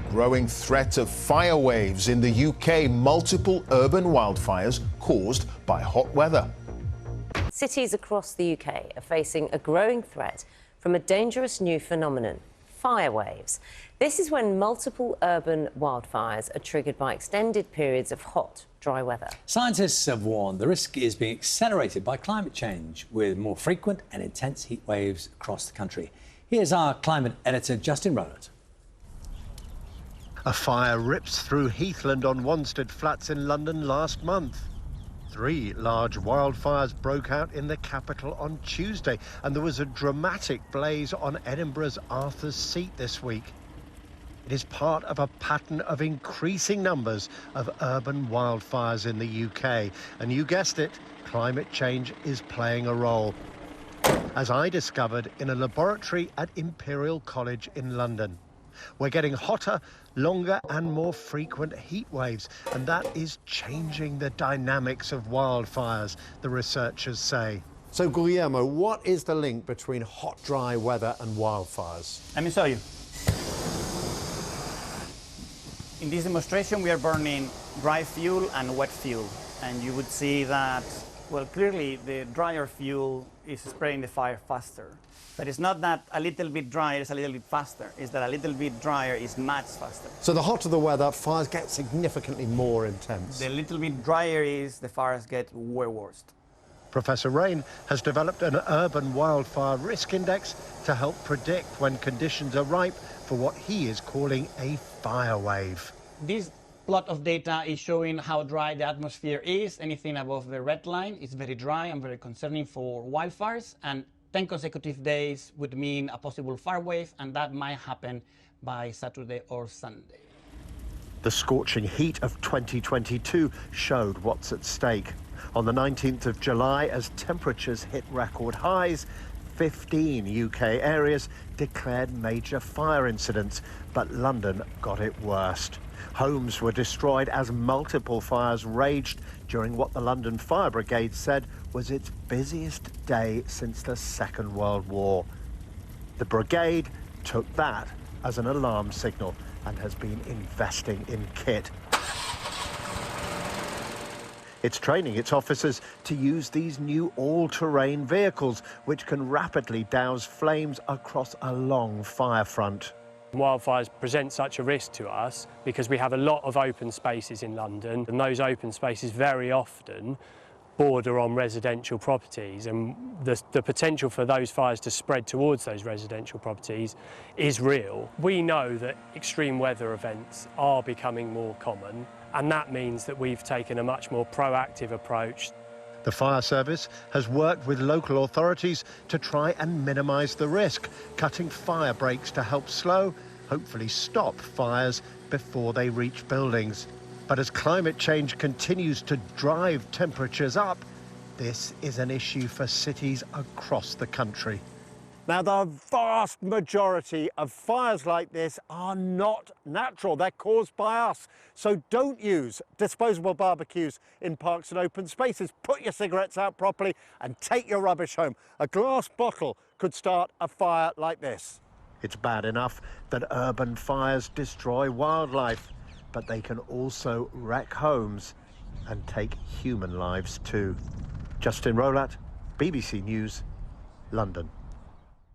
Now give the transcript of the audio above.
Growing threat of fire waves in the UK, multiple urban wildfires caused by hot weather. Cities across the UK are facing a growing threat from a dangerous new phenomenon, fire waves. This is when multiple urban wildfires are triggered by extended periods of hot, dry weather. Scientists have warned the risk is being accelerated by climate change, with more frequent and intense heat waves across the country. Here's our climate editor, Justin Rowland. A fire rips through Heathland on Wanstead Flats in London last month. 3 large wildfires broke out in the capital on Tuesday, and there was a dramatic blaze on Edinburgh's Arthur's Seat this week. It is part of a pattern of increasing numbers of urban wildfires in the UK. And you guessed it, climate change is playing a role, as I discovered in a laboratory at Imperial College in London. We're getting hotter, longer and more frequent heat waves, and that is changing the dynamics of wildfires, the researchers say. So, Guillermo, what is the link between hot, dry weather and wildfires? Let me show you. In this demonstration, we are burning dry fuel and wet fuel, and you would see that, well, clearly the drier fuel is spreading the fire faster. But it's not that a little bit drier is a little bit faster, it's that a little bit drier is much faster. So the hotter the weather, fires get significantly more intense. The little bit drier is, the fires get way worse. Professor Rain has developed an urban wildfire risk index to help predict when conditions are ripe for what he is calling a fire wave. This plot of data is showing how dry the atmosphere is. Anything above the red line is very dry and very concerning for wildfires, and 10 consecutive days would mean a possible fire wave, and that might happen by Saturday or Sunday. The scorching heat of 2022 showed what's at stake. On the 19th of July, as temperatures hit record highs, 15 UK areas declared major fire incidents, but London got it worst. Homes were destroyed as multiple fires raged during what the London Fire Brigade said was its busiest day since the Second World War. The brigade took that as an alarm signal and has been investing in kit. It's training its officers to use these new all-terrain vehicles, which can rapidly douse flames across a long fire front. Wildfires present such a risk to us because we have a lot of open spaces in London, and those open spaces very often border on residential properties, and the potential for those fires to spread towards those residential properties is real. We know that extreme weather events are becoming more common, and that means that we've taken a much more proactive approach. The fire service has worked with local authorities to try and minimise the risk, cutting fire breaks to help slow, hopefully stop fires before they reach buildings. But as climate change continues to drive temperatures up, this is an issue for cities across the country. Now, the vast majority of fires like this are not natural. They're caused by us. So don't use disposable barbecues in parks and open spaces. Put your cigarettes out properly and take your rubbish home. A glass bottle could start a fire like this. It's bad enough that urban fires destroy wildlife, but they can also wreck homes and take human lives too. Justin Rowland, BBC News, London.